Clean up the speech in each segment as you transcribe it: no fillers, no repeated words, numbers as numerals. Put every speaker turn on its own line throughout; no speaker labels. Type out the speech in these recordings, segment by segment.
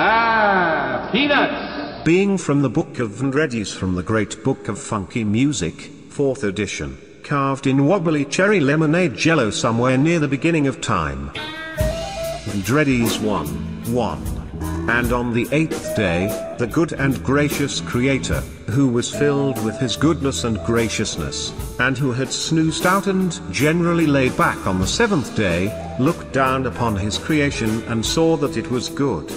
Ahah! Peanuts!
Being from the Book of Ven Dreddies from the Great Book of Funky Music, 4th edition, carved in wobbly cherry lemonade jello somewhere near the beginning of time. Ven Dreddies 1:1. And on the 8th day, the good and gracious Creator, who was filled with his goodness and graciousness, and who had snoozed out and generally laid back on the 7th day, looked down upon his creation and saw that it was good.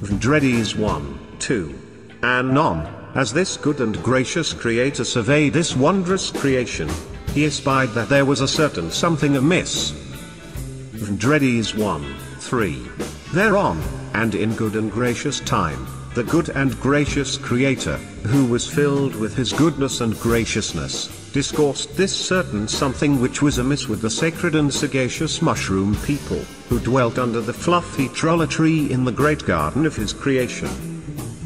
Ven Dreddies 1:2. Anon, as this good and gracious Creator surveyed this wondrous creation, he espied that there was a certain something amiss. Ven Dreddies 1:3. Thereon, and in good and gracious time, the good and gracious Creator, who was filled with his goodness and graciousness, discoursed this certain something which was amiss with the sacred and sagacious mushroom people, who dwelt under the fluffy trolla tree in the great garden of his creation.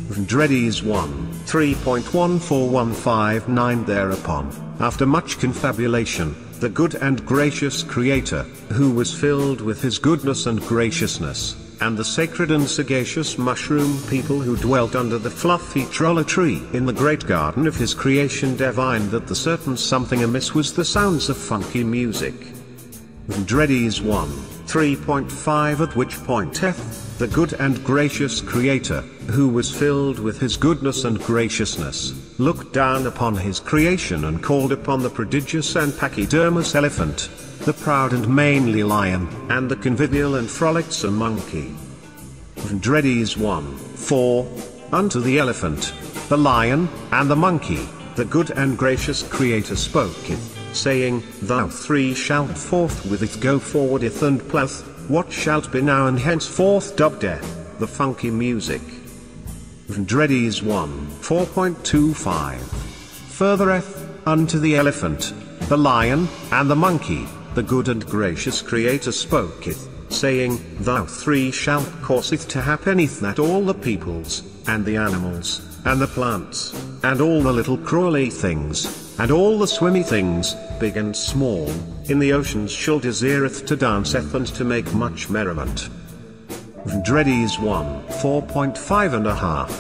Ven Dreddies 1:3.14159. Thereupon, after much confabulation, the good and gracious Creator, who was filled with his goodness and graciousness, and the sacred and sagacious mushroom people who dwelt under the fluffy trolla tree in the great garden of his creation, divined that the certain something amiss was the sounds of funky music. Ven Dreddies 1:3.5. At which point the good and gracious Creator, who was filled with his goodness and graciousness, looked down upon his creation and called upon the prodigious and pachydermous elephant, the proud and manly lion, and the convivial and frolicsome monkey. Ven Dreddies 1:4. Unto the elephant, the lion, and the monkey, the good and gracious Creator spoketh, saying, Thou three shalt forthwith go forwardeth and plougheth, what shalt be now and henceforth dubbed the funky music. Ven Dreddies 1:4.25. Furthereth, unto the elephant, the lion, and the monkey, the good and gracious Creator spoketh, saying, Thou three shalt causeth to happeneth that all the peoples, and the animals, and the plants, and all the little crawly things, and all the swimmy things, big and small, in the oceans shall desireth to danceth and to make much merriment. Ven Dreddies 1:4.5.5.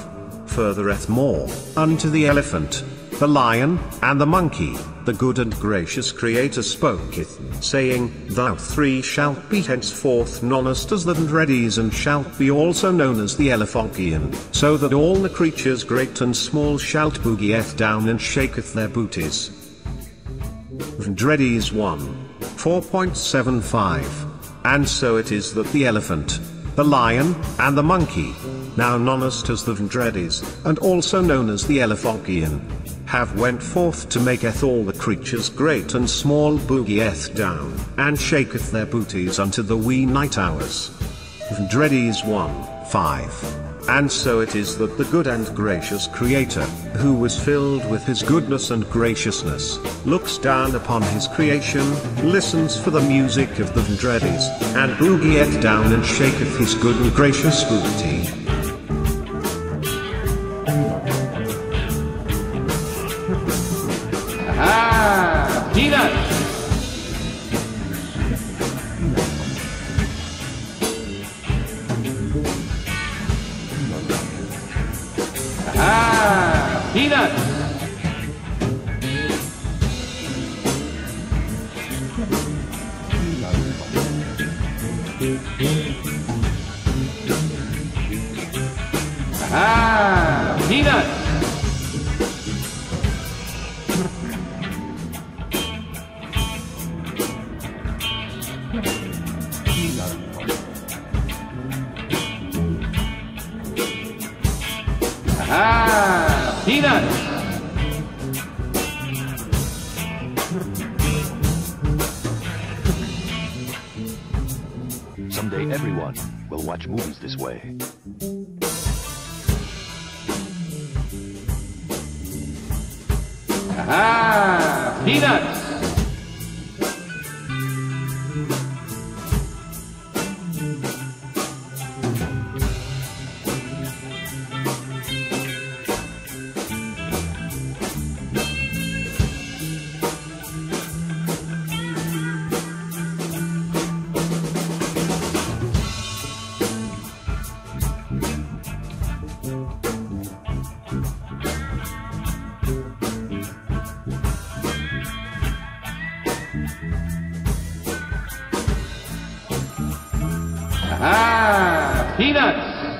Furthereth more, unto the elephant, the lion, and the monkey, the good and gracious Creator spoketh, saying, Thou three shalt be henceforth known as the Ven Dreddies, and shalt be also known as the Elephonkian, so that all the creatures great and small shalt boogieth down and shaketh their booties. Ven Dreddies 1:4.75. And so it is that the elephant, the lion, and the monkey, now known as the Ven Dreddies, and also known as the Elephonkian, have went forth to maketh all the creatures great and small boogieth down, and shaketh their booties unto the wee night hours. Ven Dreddies 1:5. And so it is that the good and gracious Creator, who was filled with his goodness and graciousness, looks down upon his creation, listens for the music of the Ven Dreddies, and boogieth down and shaketh his good and gracious booty.
Ahah! Peanuts! Ahah! Peanuts! Ahah! Peanuts! Ahah! Peanuts!
Someday everyone will watch movies this way.
Ahah! Peanuts! Ahah! Peanuts!